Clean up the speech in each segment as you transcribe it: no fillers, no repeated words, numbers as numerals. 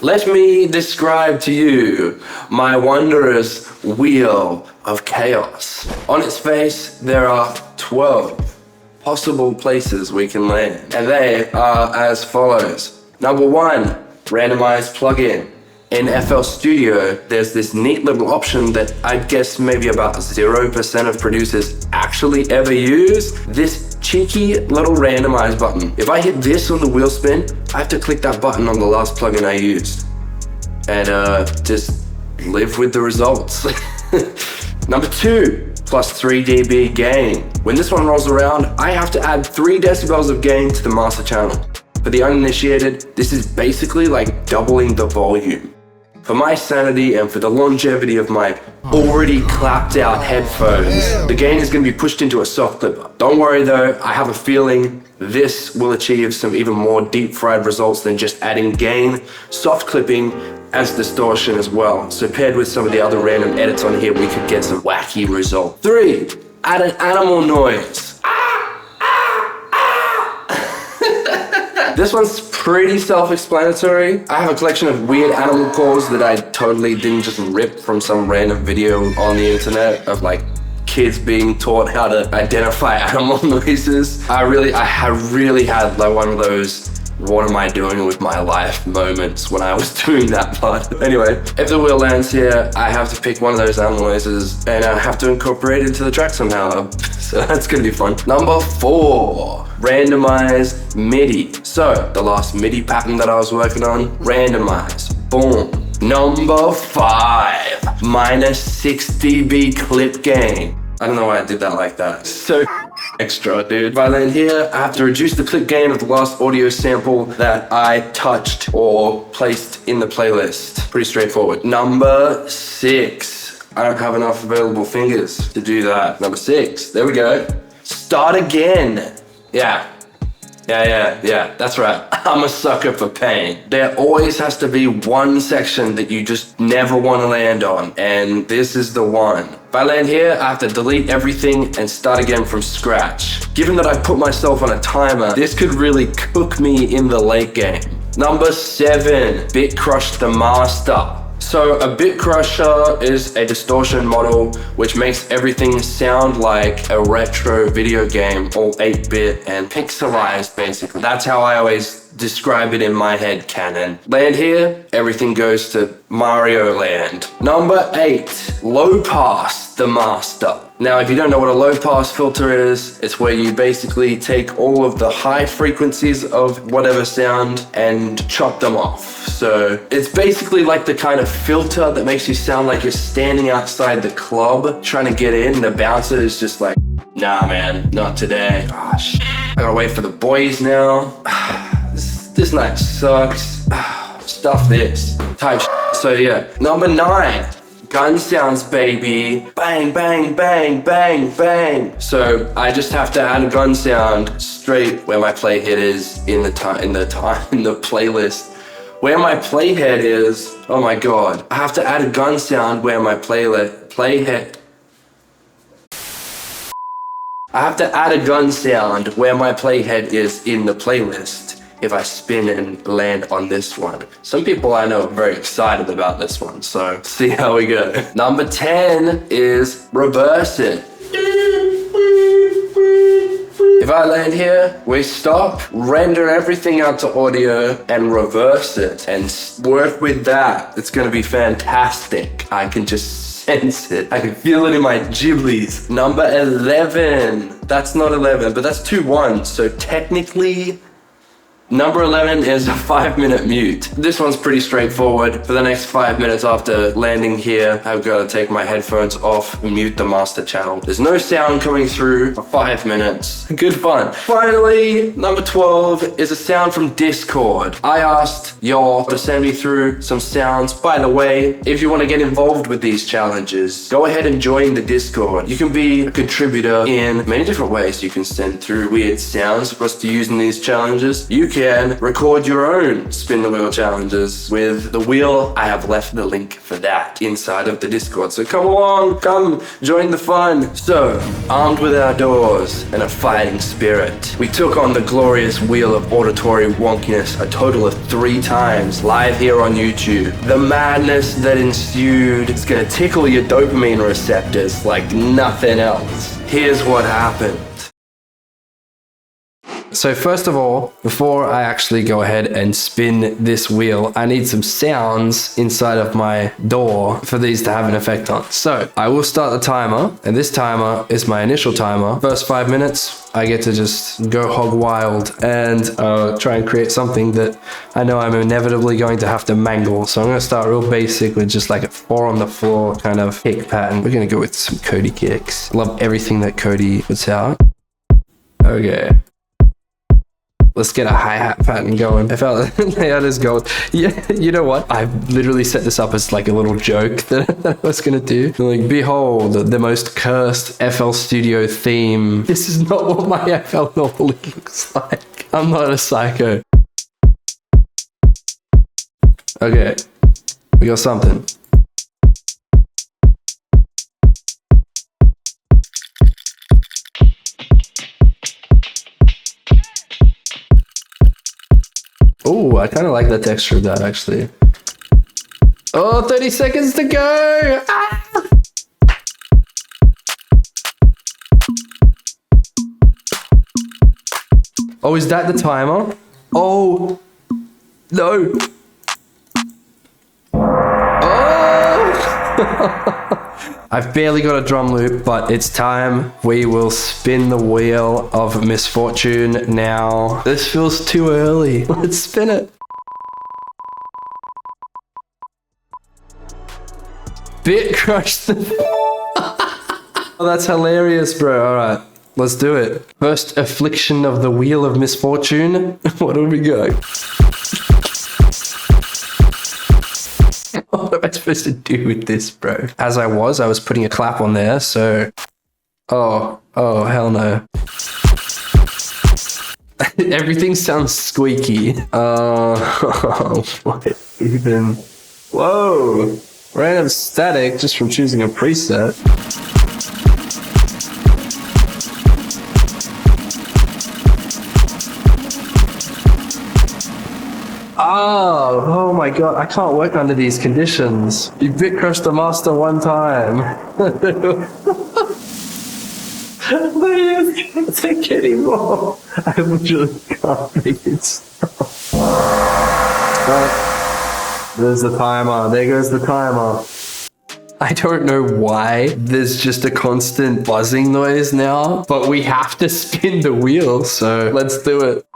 Let me describe to you my wondrous wheel of chaos. On its face, there are 12 possible places we can land, and they are as follows. Number 1, randomized plugin. In FL Studio, there's this neat little option that I guess maybe about 0% of producers actually ever use. This cheeky little randomize button. If I hit this on the wheel spin, I have to click that button on the last plugin I used. And just live with the results. Number 2, plus 3 dB gain. When this one rolls around, I have to add 3 decibels of gain to the master channel. For the uninitiated, this is basically like doubling the volume. For my sanity and for the longevity of my already clapped out headphones, the gain is going to be pushed into a soft clipper. Don't worry though, I have a feeling this will achieve some even more deep fried results than just adding gain. Soft clipping as distortion as well. So paired with some of the other random edits on here, we could get some wacky results. 3, add an animal noise. This one's pretty self-explanatory. I have a collection of weird animal calls that I totally didn't just rip from some random video on the internet of like kids being taught how to identify animal noises. I really had like one of those what am I doing with my life moments when I was doing that part. Anyway, if the wheel lands here, I have to pick one of those animal noises and I have to incorporate it into the track somehow. So that's gonna be fun. Number 4, randomize MIDI. So the last MIDI pattern that I was working on, randomize, boom. Number 5, minus 6 dB clip gain. I don't know why I did that like that. So extra, dude. If I land here, I have to reduce the clip gain of the last audio sample that I touched or placed in the playlist. Pretty straightforward. Number 6, I don't have enough available fingers to do that. Number 6, there we go. Start again. Yeah, that's right. I'm a sucker for pain. There always has to be one section that you just never want to land on, and this is the one. If I land here, I have to delete everything and start again from scratch. Given that I put myself on a timer, this could really cook me in the late game. Number 7, Bitcrush the Master. So a bit crusher is a distortion model which makes everything sound like a retro video game, all 8-bit and pixelized basically. That's how I always describe it in my head canon. Land here, everything goes to Mario Land. Number 8, Low Pass the Master. Now, if you don't know what a low pass filter is, it's where you basically take all of the high frequencies of whatever sound and chop them off. So it's basically like the kind of filter that makes you sound like you're standing outside the club trying to get in. The bouncer is just like, nah man, not today. Oh shit, I gotta wait for the boys now. This night sucks. Stuff this type shit. So yeah, number 9. Gun sounds, baby. Bang, bang, bang, bang, bang. So I just have to add a gun sound straight where my playhead is in the playlist. Where my playhead is, oh my god. I have to add a gun sound where my playhead. I have to add a gun sound where my playhead is in the playlist if I spin and land on this one. Some people I know are very excited about this one, so see how we go. Number 10 is reverse it. If I land here, we stop, render everything out to audio and reverse it and work with that. It's gonna be fantastic. I can just sense it. I can feel it in my giblies. Number 11. That's not 11, but that's 2 1s. So technically, number 11 is a 5-minute mute. This one's pretty straightforward. For the next 5 minutes after landing here, I've got to take my headphones off and mute the master channel. There's no sound coming through for 5 minutes. Good fun. Finally, number 12 is a sound from Discord. I asked y'all to send me through some sounds. By the way, if you want to get involved with these challenges, go ahead and join the Discord. You can be a contributor in many different ways. You can send through weird sounds for us to use in these challenges. You can can record your own spin the wheel challenges with the wheel. I have left the link for that inside of the Discord. So come along, come join the fun. So, armed with our doors and a fighting spirit, we took on the glorious wheel of auditory wonkiness a total of 3 times live here on YouTube. The madness that ensued is gonna tickle your dopamine receptors like nothing else. Here's what happened. So first of all, before I actually go ahead and spin this wheel, I need some sounds inside of my door for these to have an effect on. So I will start the timer, and this timer is my initial timer. First 5 minutes, I get to just go hog wild and try and create something that I know I'm inevitably going to have to mangle. So I'm going to start real basic with just like a 4 on the floor kind of kick pattern. We're going to go with some Cody kicks. Love everything that Cody puts out. Okay. Let's get a hi-hat pattern going. I felt layout is gold. Yeah, you know what? I literally set this up as like a little joke that I was gonna do. Like, behold, the most cursed FL Studio theme. This is not what my FL normally looks like. I'm not a psycho. Okay, we got something. Oh, I kind of like the texture of that, actually. Oh, 30 seconds to go! Ah! Oh, is that the timer? Oh, no. Oh! I've barely got a drum loop, but it's time. We will spin the wheel of misfortune now. This feels too early. Let's spin it. Bitcrush. Oh, that's hilarious, bro. All right, let's do it. First affliction of the Wheel of Misfortune. What do we got? What am I supposed to do with this, bro? As I was putting a clap on there, so... Oh, hell no. Everything sounds squeaky. What even? Whoa! Random static just from choosing a preset. Oh my god, I can't work under these conditions. You bitcrushed the master one time. I can't take anymore. I literally can't make it stop. There's the timer. There goes the timer. I don't know why there's just a constant buzzing noise now, but we have to spin the wheel, so let's do it.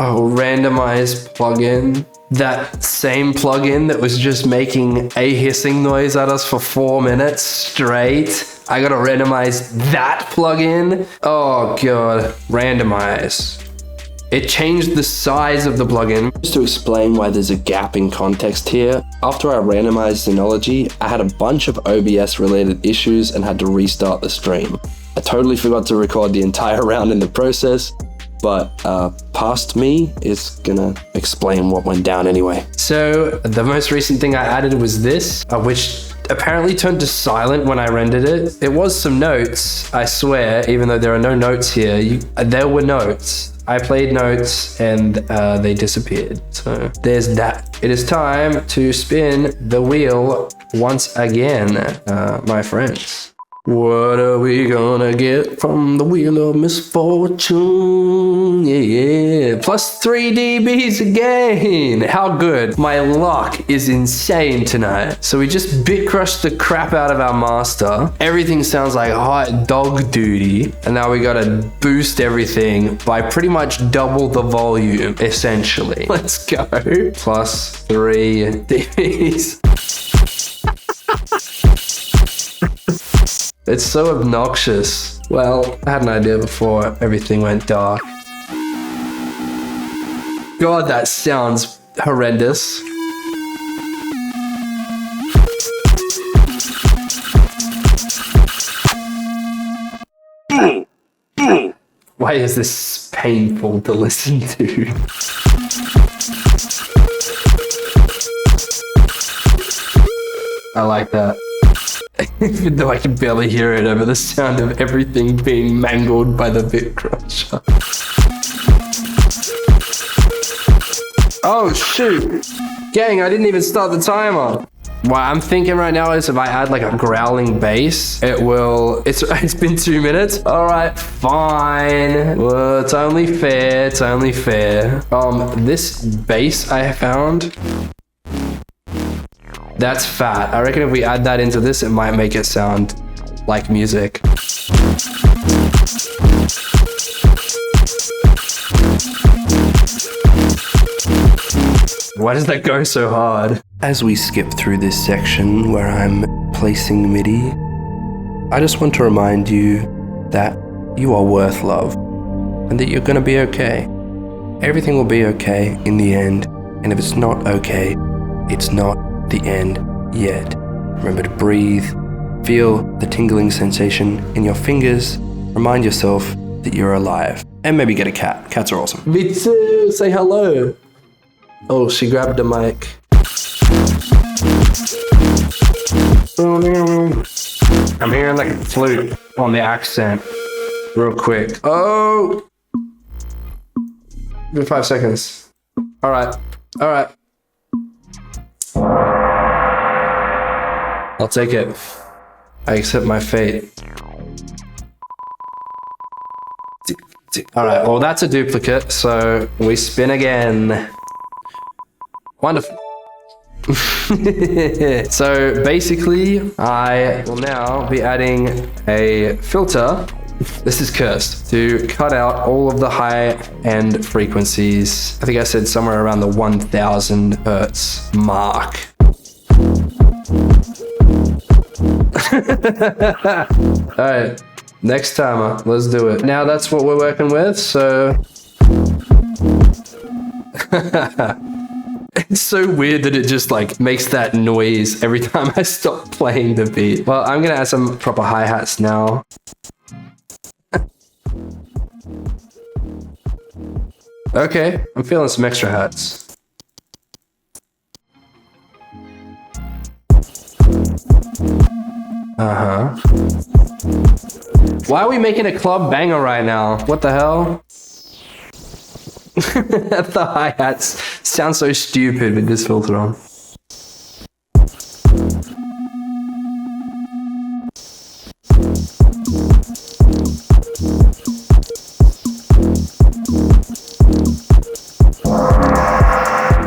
Oh, randomize plugin. That same plugin that was just making a hissing noise at us for 4 minutes straight. I gotta randomize that plugin. Oh god, randomize. It changed the size of the plugin. Just to explain why there's a gap in context here, after I randomized Synology, I had a bunch of OBS related issues and had to restart the stream. I totally forgot to record the entire round in the process, but past me is gonna explain what went down anyway. So the most recent thing I added was this, which apparently turned to silent when I rendered it. It was some notes, I swear, even though there are no notes here. There were notes. I played notes and they disappeared. So there's that. It is time to spin the wheel once again, my friends. What are we gonna get from the Wheel of Misfortune? Yeah, plus 3 dBs again. How good. My luck is insane tonight. So we just bit crushed the crap out of our master. Everything sounds like hot dog duty. And now we gotta boost everything by pretty much double the volume, essentially. Let's go. Plus 3 dBs. It's so obnoxious. Well, I had an idea before everything went dark. God, that sounds horrendous. Why is this painful to listen to. I like that. Even though I can barely hear it over the sound of everything being mangled by the Bitcrush. Oh shoot! Gang, I didn't even start the timer. What I'm thinking right now is if I add like a growling bass, it will... It's been 2 minutes. All right, fine. Well, it's only fair. It's only fair. This bass I found... That's fat. I reckon if we add that into this, it might make it sound like music. Why does that go so hard? As we skip through this section where I'm placing MIDI, I just want to remind you that you are worth love and that you're gonna be okay. Everything will be okay in the end, and if it's not okay, it's not the end yet. Remember to breathe, feel the tingling sensation in your fingers, remind yourself that you're alive, and maybe get a cat. Cats are awesome. Me too, say hello. Oh, she grabbed the mic. I'm hearing like a flute on the accent real quick. Oh, give me 5 seconds. All right. I'll take it. I accept my fate. All right, well, that's a duplicate, so we spin again. Wonderful. So basically, I will now be adding a filter. This is cursed, to cut out all of the high-end frequencies. I think I said somewhere around the 1000 hertz mark. All right, next timer, let's do it. Now that's what we're working with, so... It's so weird that it just like makes that noise every time I stop playing the beat. Well, I'm gonna add some proper hi-hats now. Okay, I'm feeling some extra hats. Why are we making a club banger right now? What the hell? The hi-hats sound so stupid with this filter on.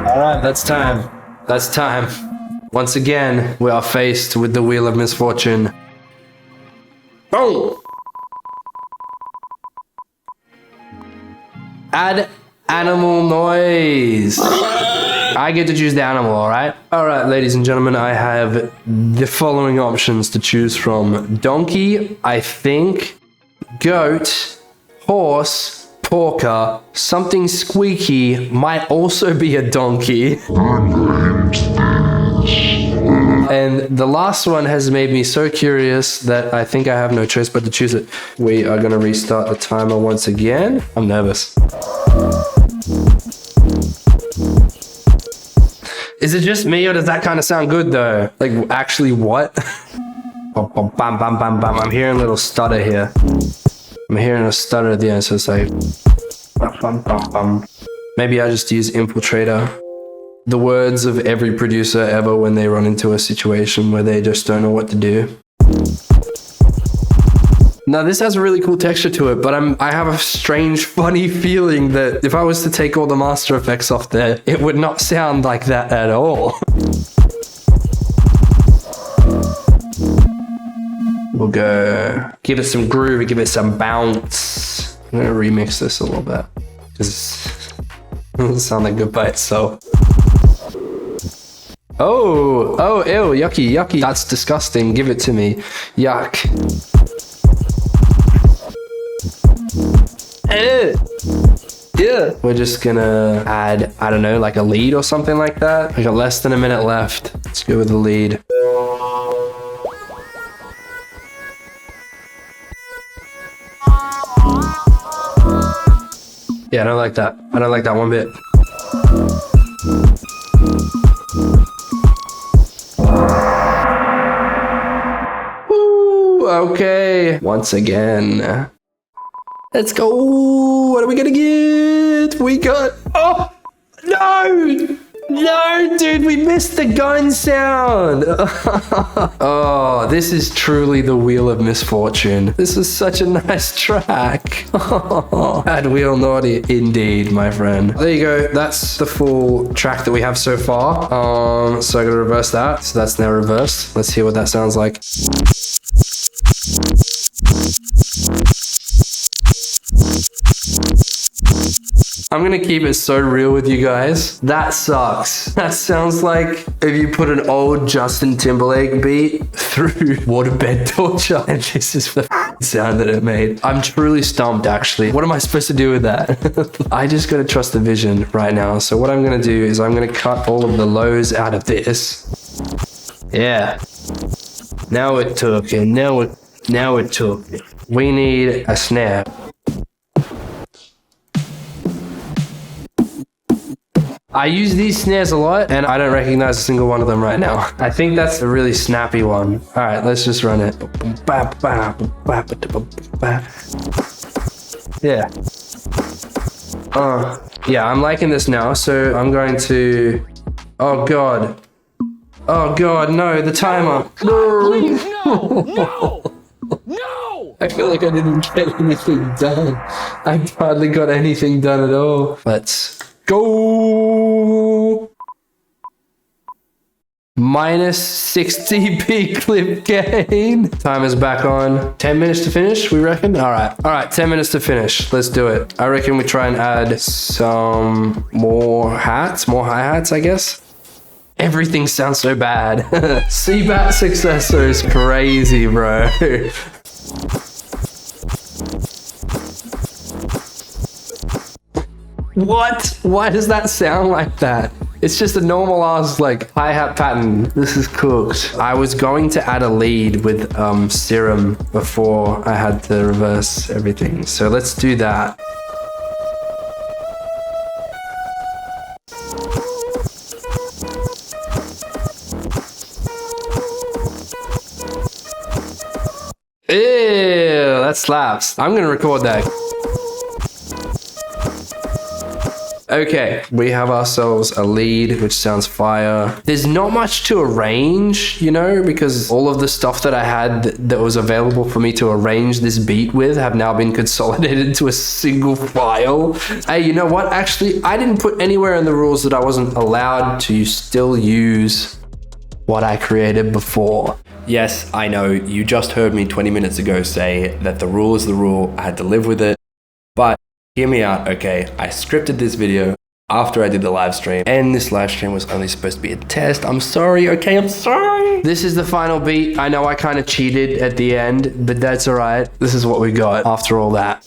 Alright, that's time. That's time. Once again, we are faced with the Wheel of Misfortune. Boom! Add animal noise. I get to choose the animal, alright? Alright, ladies and gentlemen, I have the following options to choose from. Donkey, I think, goat, horse, porker, something squeaky, might also be a donkey. And the last one has made me so curious that I think I have no choice but to choose it. We are gonna restart the timer once again. I'm nervous. Is it just me or does that kind of sound good though? Like actually what? Bam, bam, bam, bam, bam. I'm hearing a little stutter here. I'm hearing a stutter at the end, so it's like... Bam, bam, bam, bam. Maybe I just use Infiltrator. The words of every producer ever when they run into a situation where they just don't know what to do. Now this has a really cool texture to it, but I have a strange, funny feeling that if I was to take all the master effects off there, it would not sound like that at all. We'll go, give it some groove, give it some bounce. I'm gonna remix this a little bit, because it doesn't sound that good by itself. Oh, ew, yucky, yucky. That's disgusting. Give it to me. Yuck. Yeah. We're just gonna add, I don't know, like a lead or something like that. I got less than a minute left. Let's go with the lead. Yeah, I don't like that. I don't like that one bit. Woo, okay. Once again. Let's go. What are we gonna get? We got... Oh, no! No, dude, we missed the gun sound. Oh, this is truly the Wheel of Misfortune. This is such a nice track. Bad wheel naughty indeed, my friend. There you go. That's the full track that we have so far. So I'm gonna reverse that. So that's now reversed. Let's hear what that sounds like. I'm gonna keep it so real with you guys. That sucks. That sounds like if you put an old Justin Timberlake beat through waterbed torture, and this is the sound that it made. I'm truly stumped, actually. What am I supposed to do with that? I just gotta trust the vision right now. So what I'm gonna do is I'm gonna cut all of the lows out of this. Yeah. Now it took, and now it took. We need a snare. I use these snares a lot, and I don't recognize a single one of them right now. I think that's a really snappy one. All right, let's just run it. Yeah. Yeah, I'm liking this now, so I'm going to... Oh, God. Oh, God, no, the timer. God, please, no! No! I feel like I didn't get anything done. I hardly got anything done at all. Let's go. Minus 60p clip gain. Time is back on. 10 minutes to finish, we reckon? All right, 10 minutes to finish. Let's do it. I reckon we try and add some more hi-hats, I guess. Everything sounds so bad. CBAT successor is crazy, bro. What? Why does that sound like that? It's just a normal ass like hi-hat pattern. This is cooked. I was going to add a lead with serum before I had to reverse everything. So let's do that. Ew, that slaps. I'm gonna record that. Okay, we have ourselves a lead, which sounds fire. There's not much to arrange, you know, because all of the stuff that I had that was available for me to arrange this beat with have now been consolidated to a single file. Hey, you know what? Actually, I didn't put anywhere in the rules that I wasn't allowed to still use what I created before. Yes, I know, you just heard me 20 minutes ago say that the rule is the rule, I had to live with it, but hear me out, okay? I scripted this video after I did the live stream, and this live stream was only supposed to be a test. I'm sorry, okay? I'm sorry. This is the final beat. I know I kind of cheated at the end, but that's all right. This is what we got after all that.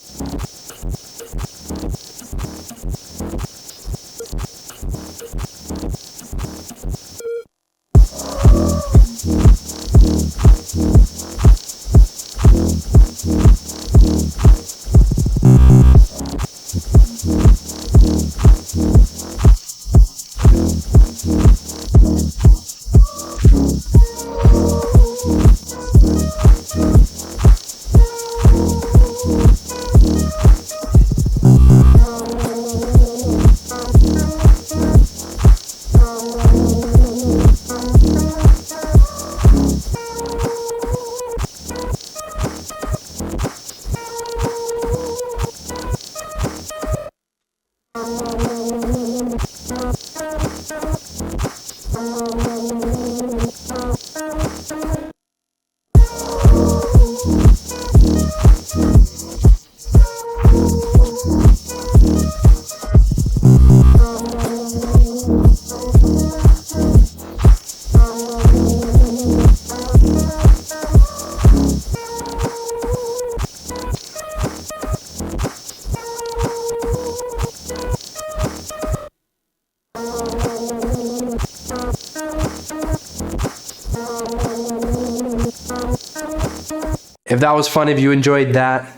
If that was fun, if you enjoyed that,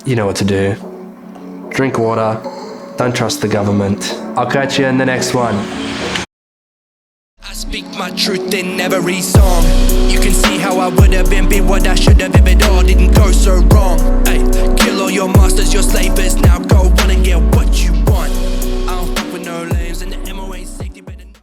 you know what to do. drink water, don't trust the government. I'll catch you in the next one. I speak my truth in every song. You can see how I would have been, be what I should have if it all didn't go so wrong. Ay, kill all your masters, your slavers. Now go on and get what you want. I don't fuck with no